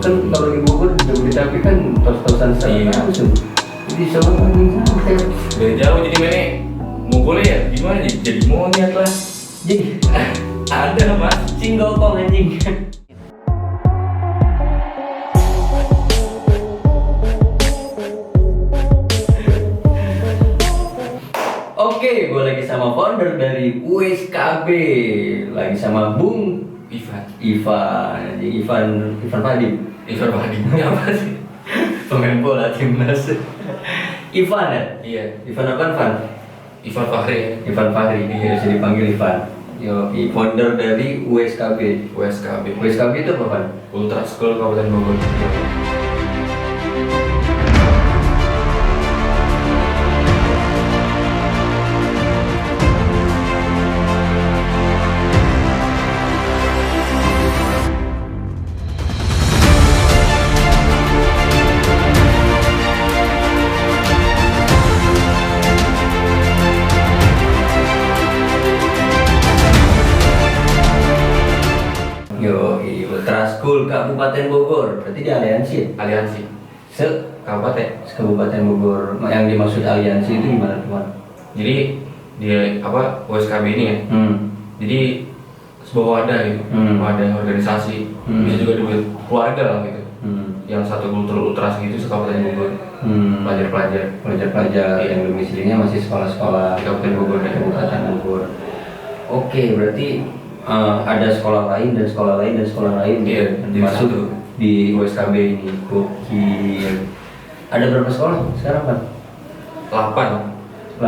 Kan kalau di Bogor tapi kan tos-tosan Iya. langsung. Jadi semua ini santai. Dari jauh jadi mana mukulnya ya gimana jadi monyet lah. Jadi Ada mas. single kong anjing. Oke, gue lagi sama founder dari USKB, lagi sama Bung Ivan Ivan Fadim. Ivan Fahdi ini apa sih? Pemain bola timnas. Ivan ya? Iya Ivan apa Van? Ivan Fahri ya. Ivan Fahri, Iya. bisa dipanggil Ivan. Yo, founder dari USKB. USKB USKB itu apa Van? Ultra School Kabupaten Bogor. Yo, Ultra School Kabupaten Bogor. Berarti di aliansi ya? Aliansi Se Kabupaten. Kabupaten Bogor. Yang dimaksud aliansi itu gimana teman? Jadi dia apa USKB ini ya. Jadi sebuah wadah gitu, wadah organisasi, bisa juga disebut keluarga lah gitu. Yang satu ultras gitu se-Kabupaten Bogor. Pelajar-pelajar Iya. yang domisilinya masih sekolah-sekolah di Kabupaten Bogor dan Kabupaten Bogor. Oke, berarti ada sekolah lain dan sekolah lain dan sekolah lain Iya, yang jadi masuk satu. di USKB ini. Gokil. Ada berapa sekolah sekarang Pak? 8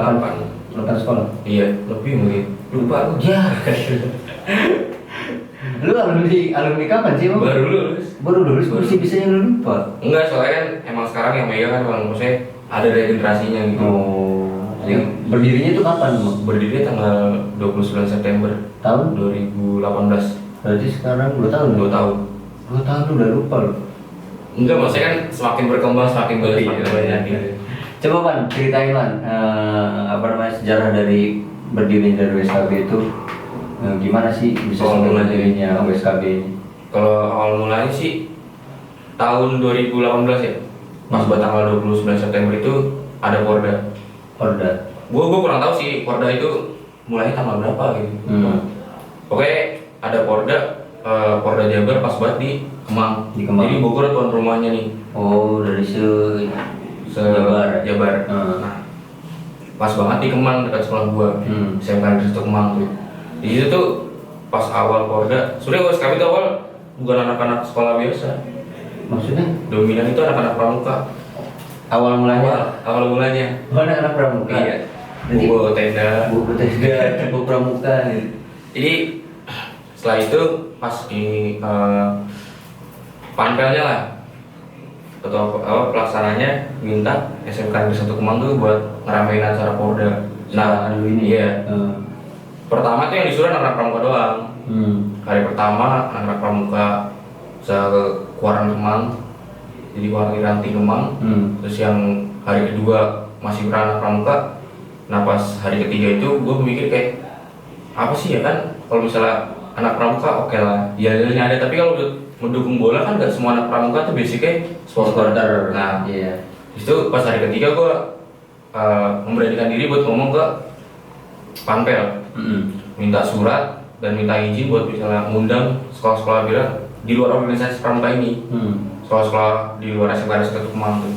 8 sekolah. Iya, lebih mungkin. Lupa aku. Ya. Lu alumni kapan sih, Bang? Baru lulus. Baru lulus masih bisanya lu lupa. Enggak, soalnya kan emang sekarang yang megang kan emang maksudnya ada regenerasinya gitu. Oh. Yang berdirinya itu kapan, Bang? Berdiri tanggal 29 September Tahun? 2018. Berarti sekarang 2 tahun. 2 tahun. 2 tahun lu udah lupa lu. Enggak, maksudnya kan semakin berkembang semakin banyak gitu. Coba Pan, ceritain Pan, apa namanya sejarah dari berdirinya dari USKB itu gimana sih bisa Awal sampai mulanya. berdirinya USKB ini? Kalau awal mulanya sih tahun 2018 ya. Pas buat tanggal 29 September itu ada Porda. Porda. Gua kurang tahu sih Porda itu mulai tanggal berapa gitu. Oke, ada Porda Porda Jabar pas buat di Kemang. Di Kemang. Jadi Bogor tuan rumahnya nih. Oh, dari Jabar. Jabar. Nah, pas banget di Kemang dekat sekolah gua. SMK Negeri 1 Kemang tuh. Di situ tuh pas awal Porda, sebenarnya USKB itu awal bukan anak-anak sekolah biasa. Maksudnya Dominan itu anak-anak pramuka. awal mulanya Awal mulanya. anak-anak pramuka. Iya. Jadi Buku tenda. buku tenda, buku pramuka gitu. Jadi setelah itu pas di panpelnya lah, ketua pelaksananya minta SMK Negeri 1 Kemang tuh buat ngeramein acara Porda. Nah, Dulu ini iya. Pertama tuh yang disuruh anak-anak pramuka doang. Hari pertama anak-anak pramuka se Kuaran Kemang, jadi Kuaran Ranti Kemang. Terus yang hari kedua masih beranak pramuka. Nah pas hari ketiga itu gue mikir kayak apa sih ya kan kalau misalnya anak pramuka oke lah, ya ada, tapi kalau mendukung bola kan nggak semua anak pramuka tuh basicnya supporter. Nah, iya. itu pas hari ketiga gue memberanikan diri buat ngomong ke panpel, minta surat dan minta izin buat misalnya ngundang sekolah-sekolah bilang di luar organisasi pramuka ini, sekolah-sekolah di luar SMK Negeri 1 Kemang tuh,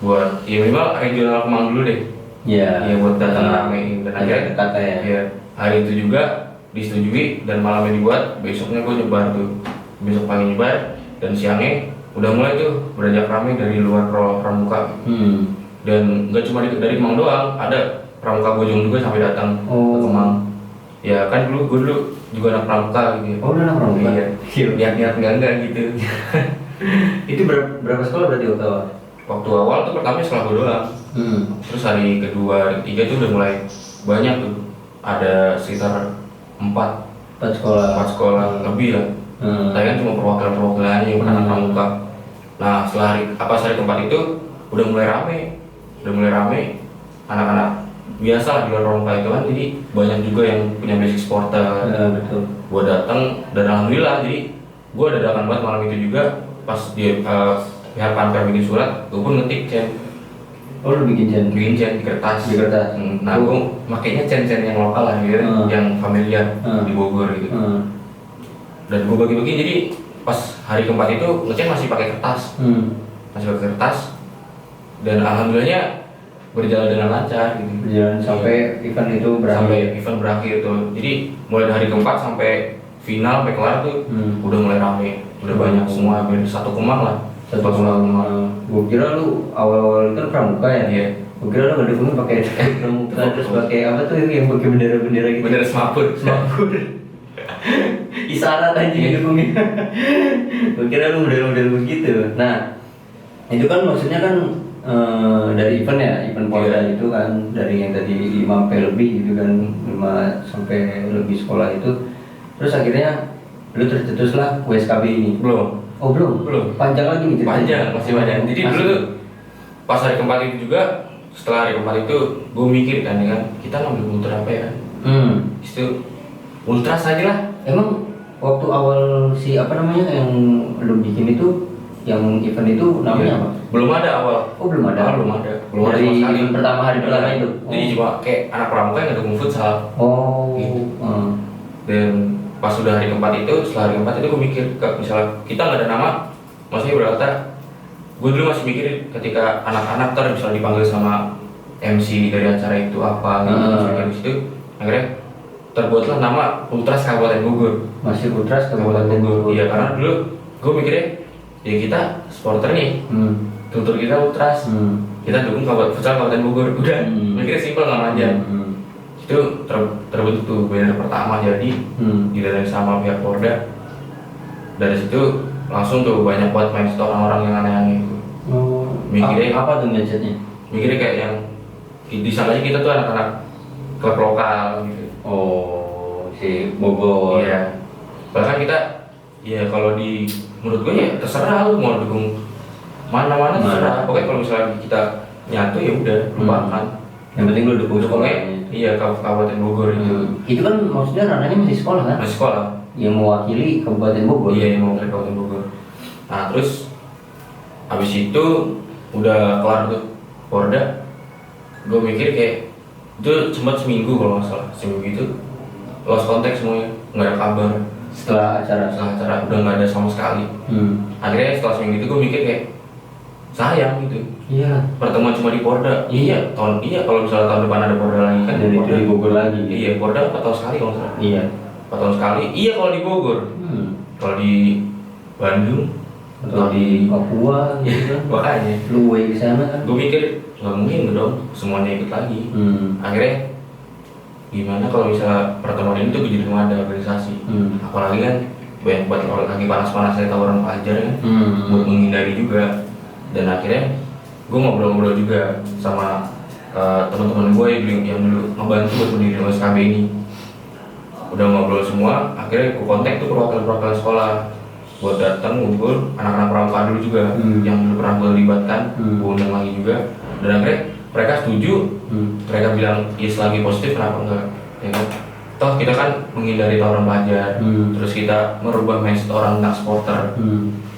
buat ya minimal regional Kemang dulu deh. Iya. Buat datang ramein dan akhirnya kata ya. ya hari itu juga disetujui dan malamnya dibuat, besoknya gue nyebar tuh, besok pagi nyebar dan siangnya udah mulai tuh beranjak rame dari luar pramuka. Dan nggak cuma dari Kemang doang, ada pramuka Bojong juga sampai datang ke Kemang. Ya kan gue dulu juga anak pramuka gitu. Oh, udah anak pramuka. Iya. Niat enggak gitu. Itu berapa sekolah berarti waktu awal? Waktu awal tuh pertama sekolah gue doang. Terus hari kedua, ketiga tuh udah mulai banyak tuh. Ada sekitar 4 sekolah lebih lah. Tapi kan cuma perwakilan-perwakilannya yang anak pramuka. Nah setelah hari keempat itu udah mulai rame anak-anak biasa lah di luar pramuka itu kan, jadi banyak juga yang punya basic supporter. Betul. Gue datang dan alhamdulillah jadi gue dadakan banget malam itu juga pas dia pihak Panpel bikin surat, gue pun ngetik Cen. Oh lu bikin Cen? Bikin Cen di kertas. Di kertas. Nah gue makainya Cen-Cen yang lokal lah gitu, yang familiar di Bogor gitu. Dan gue bagi-bagi, jadi pas hari keempat itu ngecen masih pakai kertas. Masih pakai kertas. Dan alhamdulillahnya berjalan dengan lancar gitu. Berjalan sampai event itu berakhir. Sampai event berakhir tuh. Jadi mulai dari hari keempat sampai final, sampai kelar tuh udah mulai rame, udah banyak semua, hampir 1 Kemang lah. 1 Kemang. Gue kira lu awal-awal itu kan pramuka ya? Iya. Gue kira lu ngedukungin pakai pramuka terus pakai apa tuh yang pakai bendera-bendera gitu. Bendera semaput. Isyarat aja ngedukungin. Gue kira lu model-model begitu. Nah, itu kan maksudnya kan dari event ya, event Polda itu kan dari yang tadi 5 sampai lebih gitu kan, 5 sampai lebih sekolah itu. Terus akhirnya lu tercetuslah WSKB ini. Belum. Oh belum? Panjang lagi nih ceritanya? Panjang, masih panjang. Jadi dulu tuh pas hari keempat itu juga, setelah hari keempat itu gue mikir kan, kita ngambil ultra apa ya? Itu ultras aja lah. Emang waktu awal si apa namanya yang lu bikin itu, yang event itu namanya apa? Belum ada awal. Oh belum ada? Belum ada Dari sama sekali. event pertama hari pertama itu? Jadi cuma kayak anak pramuka yang ngedukung futsal. Oh Gitu. Dan pas sudah hari keempat itu, setelah hari keempat itu gue mikir, misalnya kita nggak ada nama, maksudnya berkata, gue dulu masih mikir ketika anak-anak ntar misalnya dipanggil sama MC dari acara itu apa gitu, di situ, akhirnya terbuatlah nama Ultras Kabupaten Bogor. Masih Ultras Kabupaten Bogor. Iya, karena dulu gue mikirnya, ya kita supporter nih, kultur kita Ultras, kita dukung futsal Kabupaten Bogor, udah, mikirnya simpel nggak panjang. Itu terbentuk tuh banner pertama jadi didanai sama pihak Polda. Dari situ langsung tuh banyak buat mindset orang-orang yang aneh-aneh itu. Mikirnya apa tuh mindsetnya? Mikirnya kayak yang disangkanya kita tuh anak-anak klub lokal gitu. Oh si Bogor. Iya. Bahkan kita ya kalau di menurut gue ya terserah lu mau dukung mana-mana terserah. Pokoknya kalau misalnya kita nyatu ya udah lupakan. Yang penting lu dukung sekolahnya. Iya, Kabupaten Bogor itu. Itu kan maksudnya ranahnya masih sekolah kan? Masih sekolah. Yang mewakili Kabupaten Bogor. Iya, yang mewakili Kabupaten Bogor. Nah, terus habis itu udah kelar tuh Porda. Gue mikir kayak itu sempat seminggu kalau nggak salah, seminggu itu lost contact semuanya, nggak ada kabar. Setelah acara udah nggak ada sama sekali. Akhirnya setelah seminggu itu gue mikir kayak sayang gitu. Iya. Pertemuan cuma di Porda. Iya kalau misalnya tahun depan ada Porda lagi kan. Dan itu di Bogor lagi. Gitu. Iya, Porda 4 tahun sekali kalau salah. Iya. 4 tahun sekali. Iya kalau di Bogor. Kalau di Bandung atau di Papua gitu kan. Makanya. Lu way di sana kan. Gue mikir nggak mungkin dong semuanya ikut lagi. Akhirnya gimana kalau misalnya pertemuan ini tuh jadi ada organisasi. Apalagi kan banyak buat lagi panas-panasnya tawaran pelajar kan. Buat menghindari juga. Dan akhirnya gue ngobrol-ngobrol juga sama teman-teman gue yang dulu ngebantu buat mendirikan WSKB ini. Udah ngobrol semua, akhirnya gue kontak tuh perwakilan sekolah buat datang ngumpul anak-anak pramuka dulu juga yang dulu pernah gue libatkan, gue undang lagi juga. Dan akhirnya mereka setuju, mereka bilang ya selagi positif kenapa enggak, ya kan? Toh kita kan menghindari tawuran pelajar, terus kita merubah mindset orang tentang supporter.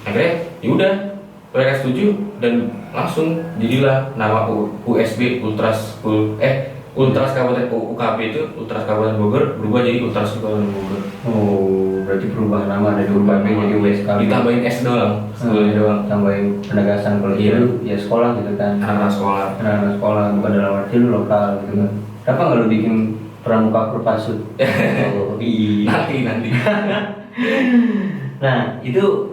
Akhirnya yaudah mereka setuju dan langsung jadilah nama USB Ultras Kabupaten UKB itu Ultras Kabupaten Bogor berubah jadi Ultras Kabupaten Bogor. Oh, berarti perubahan nama dari UKB jadi WSKB. Ditambahin S doang, sekolahnya doang. Tambahin penegasan kalau itu ya sekolah gitu kan. Anak-anak sekolah. Anak-anak sekolah bukan dalam arti lu lokal gitu kan. Kenapa nggak lu bikin pramuka Perpasut? Oh, nanti. Nah itu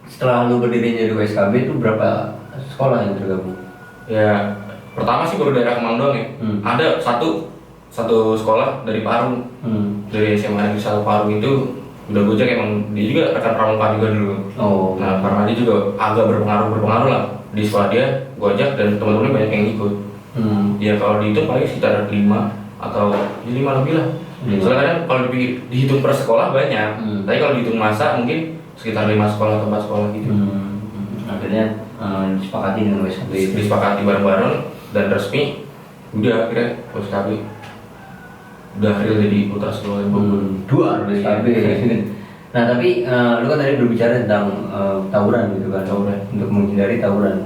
setelah lu berdiri jadi WSKB itu berapa sekolah yang tergabung? Ya pertama sih baru daerah Kemang doang ya. Ada satu sekolah dari Parung, dari SMA Negeri 1 Parung itu udah gojek, emang dia juga rekan pramuka juga dulu. Oh. Nah karena dia juga agak berpengaruh lah di sekolah dia, gojek dan teman-temannya banyak yang ikut. Ya kalau dihitung paling sekitar 5 atau 5 lebih lah. Soalnya kadang kalau dihitung per sekolah banyak, tapi kalau dihitung masa mungkin sekitar 5 sekolah atau 4 sekolah gitu. Akhirnya disepakati dengan WSKB. Disepakati bareng-bareng dan resmi, udah akhirnya WSKB udah real jadi Ultras Kabupaten Bogor. Dua WSKB. Nah tapi lu kan tadi berbicara tentang tawuran gitu kan, Tawuran. untuk menghindari tawuran.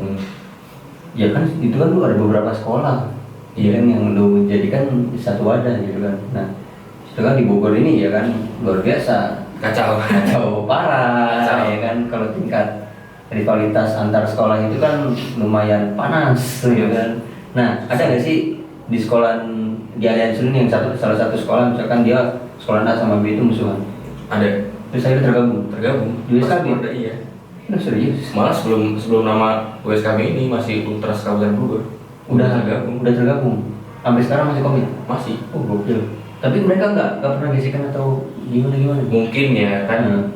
Ya kan itu kan lu ada beberapa sekolah, Iya. kan yang lu jadikan satu wadah gitu kan. Nah itu kan di Bogor ini ya kan luar biasa, Kacau. kacau parah, Kacau. ya kan kalau tingkat rivalitas antar sekolah itu kan lumayan panas, ya kan. Nah ada nggak sih di sekolah di Aliansi ini yang salah satu sekolah misalkan dia sekolah A sama B itu musuhan, Ada. terus akhirnya tergabung di USKB? Iya. Udah serius? Malah sebelum nama USKB ini masih Ultras Kabupaten Bogor. Udah tergabung. Sampai sekarang masih komit? Masih. Oh gokil. Tapi mereka nggak pernah gesekan atau gimana? Mungkin ya kan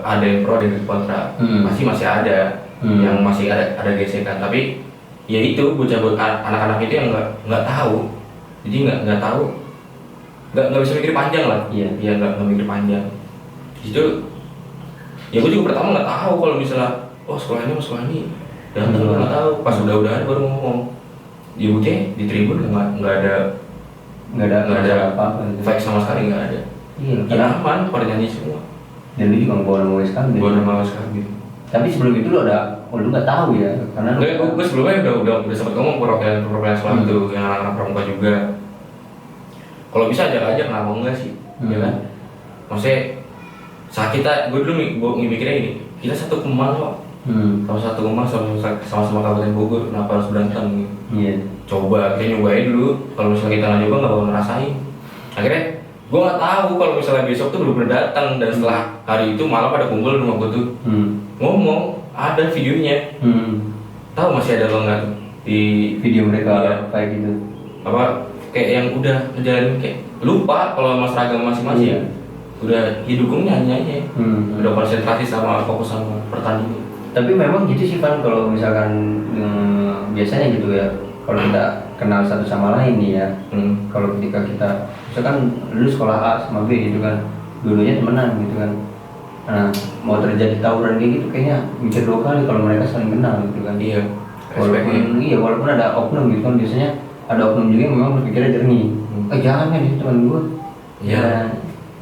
ada yang pro ada yang kontra. Masih ada yang masih ada gesekan. Tapi ya itu anak-anak itu yang nggak tahu. Jadi nggak tahu. Nggak bisa mikir panjang lah. Iya nggak mikir panjang. Itu ya gue juga pertama nggak tahu kalau misalnya sekolah ini dan nggak tahu pas udah baru ngomong di UT di Tribun nggak ada apa-apa gitu. fake sama sekali nggak ada. Iya, Ya aman pada nyanyi semua dan lu juga nggak bawa nama USKB. bawa nama USKB. Tapi sebelum itu lu lu nggak tahu ya, karena Gue sebelumnya udah sempat ngomong perwakilan sekolah itu yang anak-anak pramuka juga. Kalau bisa ajak aja kenapa enggak sih, ya kan? Maksudnya saat gue dulu mikirnya gini, kita satu Kemang kok. Kalau satu Kemang sama-sama Kabupaten Bogor, kenapa harus berantem gitu? Iya. Coba kita nyobain dulu, kalau misalnya kita nggak nyoba nggak bakal ngerasain. Akhirnya gue nggak tahu kalau misalnya besok tuh belum datang dan setelah hari itu malam pada kumpul di rumah gue tuh ngomong ada videonya. Tahu masih ada lo nggak tuh di Video mereka Iya. kayak gitu. apa kayak yang udah ngejalanin kayak lupa kalau mas seragam masing-masing. Iya. Udah didukung nyanyi aja. Udah konsentrasi sama fokus sama pertandingan. Tapi memang gitu sih Van, kalau misalkan biasanya gitu ya, kalau kita kenal satu sama lain nih ya, kalau ketika kita misalkan lu sekolah A sama B gitu kan, dulunya temenan gitu kan, nah mau terjadi tawuran kayak gitu kayaknya mikir 2 kali kalau mereka saling kenal gitu kan. Iya. Walaupun ada oknum gitu kan, biasanya ada oknum juga yang memang berpikirnya jernih. Jangan kan itu teman gue. Iya. Dan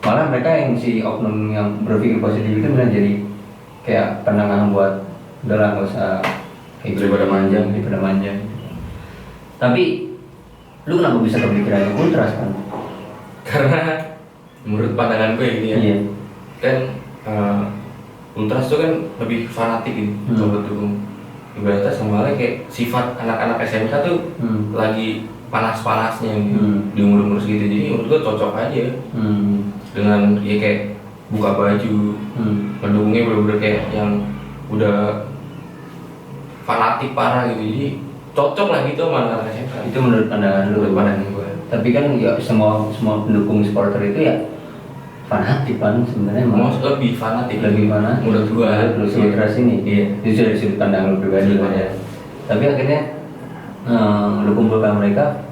malah mereka yang si oknum yang berpikir positif itu malah jadi kayak penengah buat udahlah nggak usah kayak Daripada manja. Tapi lu kenapa bisa kepikiran ultras kan? Karena menurut pandangan gue ini ya, Iya. kan ultras itu kan lebih fanatik gitu, kalau dukung. Ibaratnya sama halnya kayak sifat anak-anak SMK tuh lagi panas-panasnya gitu, di umur-umur segitu. Jadi menurut gue cocok aja dengan ya kayak buka baju, mendukungnya bener-bener kayak yang udah fanatik parah gitu. Jadi cocok lah gitu sama anak-anak SMK. Itu menurut pandangan lu. Menurut pandangan gue. Tapi kan ya semua pendukung supporter itu ya fanatik kan sebenarnya. Mau lebih fanatik. Lebih mana? Menurut gue. Terus ultras ini. Iya. Itu dari sudut pandang lu pribadi kan ya. Tapi akhirnya lu kumpulkan mereka,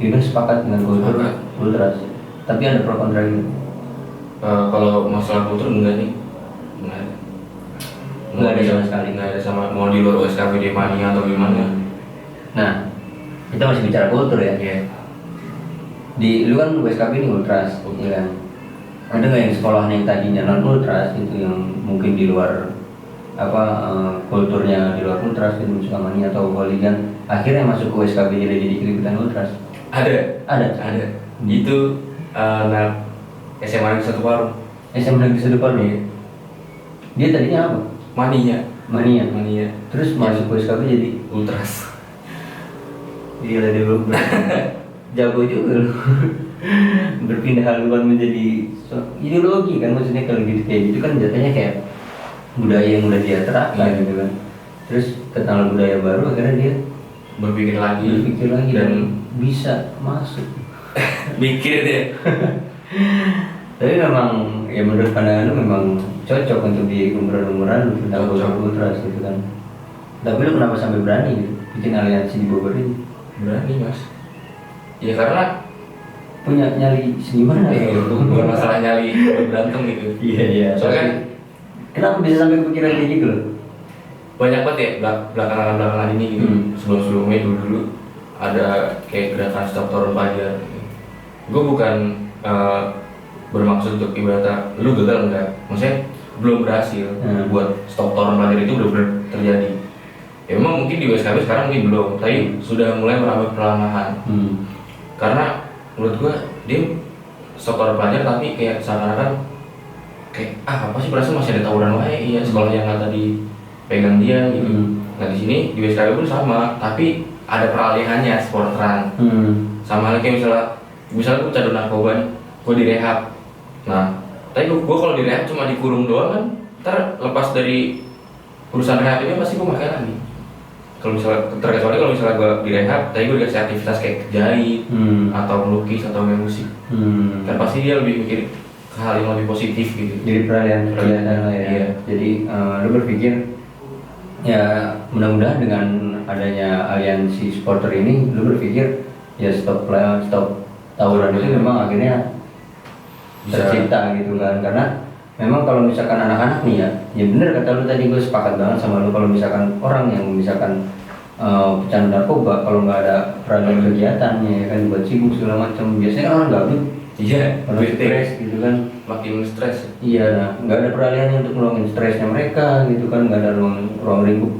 itu sepakat dengan kultur ultras. Tapi ada pro kontra gitu. Kalau masalah kultur enggak nih. Nggak ada sama sekali. Nggak ada sama mau di luar USKB di mania atau gimana. Nah, kita masih bicara kultur ya. Iya. Di lu kan USKB ini ultras, ya kan? Ada nggak yang sekolah yang tadinya non ultras itu yang mungkin di luar kulturnya di luar ultras itu suka mania atau hooligan, akhirnya masuk ke USKB jadi ikutan ultras? Ada. Itu SMA Negeri 1 Parung. SMA Negeri 1 Parung. Iya. Dia tadinya apa? Mania. Terus masuk ke USKB jadi Ultras. gila dia belum jago juga lu. Berpindah haluan menjadi ideologi kan, maksudnya kalau gitu kayak gitu kan jatuhnya kayak budaya yang udah dia terapkan gitu kan. Terus kenal budaya baru akhirnya dia Berpikir lagi dan bisa masuk. mikir deh. Tapi memang ya menurut pandangan lu memang cocok untuk di umuran-umuran tentang ultras gitu kan. Tapi lu kenapa sampai berani gitu bikin aliansi di Bogor ini? Berani mas. Ya karena Punya nyali seniman ya? bukan masalah nyali berantem gitu. Iya. Soalnya kan Kenapa bisa sampai kepikiran kayak gitu loh? banyak banget ya belakangan ini gitu. Sebelum-sebelumnya dulu ada kayak gerakan stop turun pelajar gitu. Gue bukan bermaksud untuk ibaratnya lu gagal enggak, maksudnya belum berhasil buat stop tawuran pelajar itu benar-benar terjadi. Ya memang mungkin di WSKB sekarang mungkin belum, tapi sudah mulai merambat perlahan-lahan. Karena menurut gua dia stop tawuran pelajar tapi kayak seakan-akan kayak apa sih perasaan masih ada tawuran wae, iya sekolah yang nggak tadi pegang dia gitu. Nah di sini di WSKB pun sama, tapi ada peralihannya sporteran. Sama lagi kayak misalnya gue candu narkoba nih, gue direhab. Nah, tapi gue kalau direhab cuma dikurung doang kan, ntar lepas dari urusan rehab ini pasti gue pakai lagi. Kalau misalnya terkecuali kalau misalnya gue direhab, tapi gue dikasih aktivitas kayak jahit atau melukis atau main musik, kan pasti dia lebih mikir ke hal yang lebih positif gitu. Jadi peralihan lah ya. Iya. Jadi lu berpikir ya mudah-mudahan dengan adanya aliansi supporter ini, lu berpikir ya stop tawuran itu memang akhirnya tercipta gitu kan. Karena memang kalau misalkan anak-anak nih ya bener kata lu tadi, gue sepakat banget sama lu. Kalau misalkan orang yang misalkan pecandu narkoba, kalau nggak ada peralihan kegiatannya ya kan, buat sibuk segala macam, biasanya kan orang gabut. Iya, stres gitu kan, makin stres. Iya, nah nggak ada peralihan untuk ngurangin stresnya mereka gitu kan, nggak ada ruang lingkup.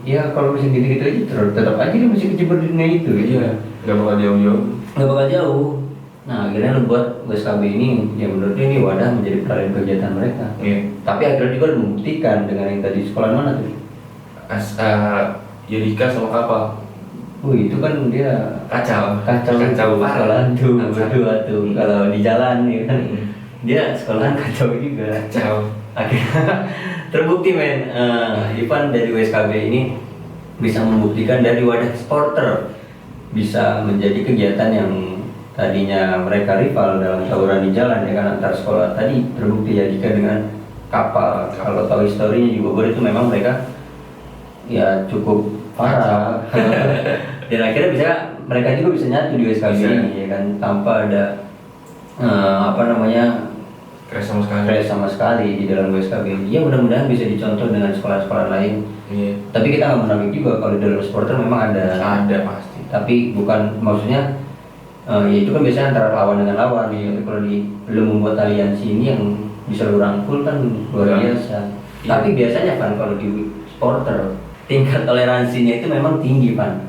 Ya kalau masih gitu-gitu aja tetap aja dia masih kecebur di dunia itu gitu. Iya, nggak bakal jauh-jauh. Nggak bakal jauh. Nah akhirnya lu buat WSKB ini, ya menurut dia ini wadah menjadi peralihan kegiatan mereka. Iya. Tapi akhirnya juga membuktikan dengan yang tadi sekolah mana tuh? Yudika sama kapal. Itu kan dia Kacau sekolahan tuh berdua tuh. Kalau di jalan ya kan, dia sekolahan kacau juga. Kacau. Akhirnya terbukti men, Ivan dari WSKB ini bisa membuktikan dari wadah supporter bisa menjadi kegiatan yang tadinya mereka rival dalam tawuran di jalan ya kan antar sekolah, tadi terbukti ya jika dengan kapal. Kalau tahu historinya juga Bogor itu memang mereka ya cukup parah. Dan akhirnya mereka juga bisa nyatu di WSKB ini ya kan, tanpa ada Crash sama sekali di dalam WSKB ini. Ya mudah-mudahan bisa dicontoh dengan sekolah-sekolah lain. Iya. Tapi kita nggak menamik juga kalau di dalam supporter memang ada pasti. Tapi bukan maksudnya ya itu kan biasanya antara lawan dengan lawan ya. Tapi kalau lu membuat aliansi ini yang bisa lu rangkul kan luar biasa. Iya. Tapi biasanya kan kalau di supporter tingkat toleransinya itu memang tinggi kan.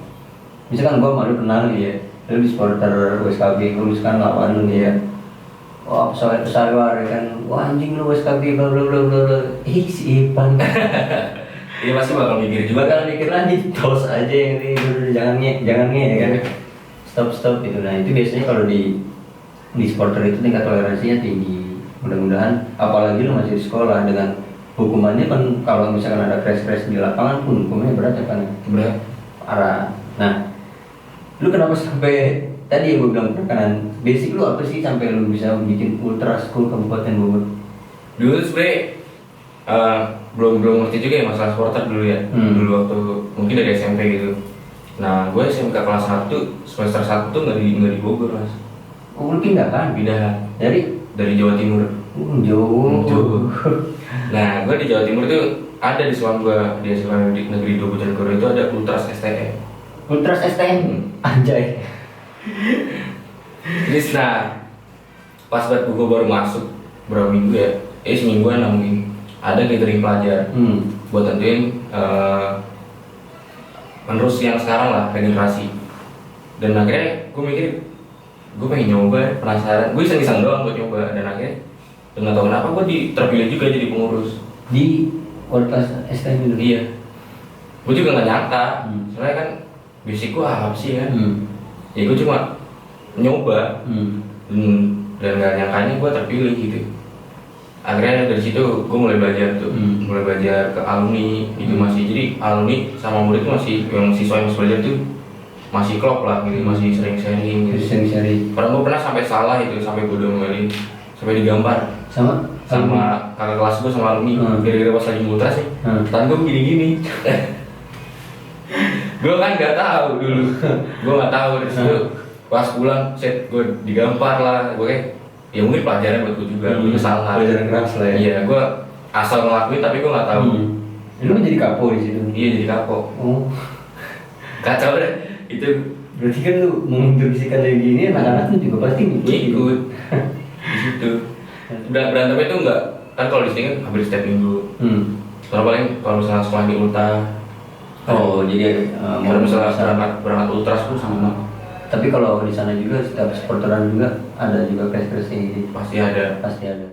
Misalkan gua malu kenal ya, lu di supporter WSKB, lu misalkan lawan lu ya. Wah, pesawat ya kan, wah anjing lu WSKB bla bla bla bla. Si Ipan. Dia pasti bakal mikir juga. Bakal mikir lagi, tos aja yang ini, jangan nge ya kan. Stop gitu. Nah itu biasanya kalau di supporter itu tingkat toleransinya tinggi. Mudah-mudahan, apalagi lu masih di sekolah, dengan hukumannya kan kalau misalkan ada crash di lapangan pun hukumannya berat ya kan. Berat. Parah. Nah, lu kenapa sampai tadi yang gue bilang perkanan basic lu apa sih sampai lu bisa bikin ultra school Kabupaten Bogor? Dulu sebenernya belum ngerti juga ya masalah supporter dulu ya. Dulu waktu mungkin dari SMP gitu. Nah gue SMK kelas 1 semester 1 tuh nggak di Bogor mas. Oh lu pindah kan? Pindah dari Jawa Timur. Jauh. Nah gue di Jawa Timur tuh ada di sekolah gue di sekolah negeri 2 Bojonegoro itu ada Ultras STM. Ultras STM? Anjay. Terus nah pas gue baru masuk berapa minggu ya, semingguan lah mungkin, ada gathering pelajar buat tentuin penerus yang sekarang lah, regenerasi. Dan akhirnya gue mikir gue pengen nyoba, penasaran, gue iseng-iseng doang buat nyoba. Dan akhirnya nggak tahu kenapa gue terpilih juga jadi pengurus di Ultras STM itu. Iya, gue juga nggak nyangka, soalnya kan basic gue apa sih kan. Ya gue cuma nyoba dan gak nyangkanya gue terpilih gitu. Akhirnya dari situ gue mulai belajar tuh, mulai belajar ke alumni itu masih, jadi alumni sama murid tuh masih, yang siswa yang masih belajar tuh masih klop lah gitu, masih sering sharing gitu. Padahal gue pernah sampai salah itu, sampai gue domelin, sampai digambar sama kakak kelas gue sama alumni, gara-gara pas lagi multras sih, tangan gue gini-gini. Gue kan nggak tahu dulu, gue nggak tahu dari situ. Pas pulang, set gue digampar lah, gue kayak ya mungkin pelajaran buat gue juga, gue salah. Pelajaran keras lah ya. Iya, gue asal ngelakuin tapi gue nggak tahu. Lu jadi kapo di situ? Iya jadi kapo. Oh, kacau deh itu. Berarti kan lu menginstruksikan kayak gini, anak-anak tuh juga pasti ikut di situ. Berantemnya itu enggak, kan kalau di sini kan hampir setiap minggu. Soalnya paling kalau misalnya sekolah di Ulta. Oh, jadi kalau misalnya berangkat ultras tuh sama. Tapi kalau di sana juga setiap supporteran juga ada juga crash-crash kayak gitu. Pasti ada. Pasti ada.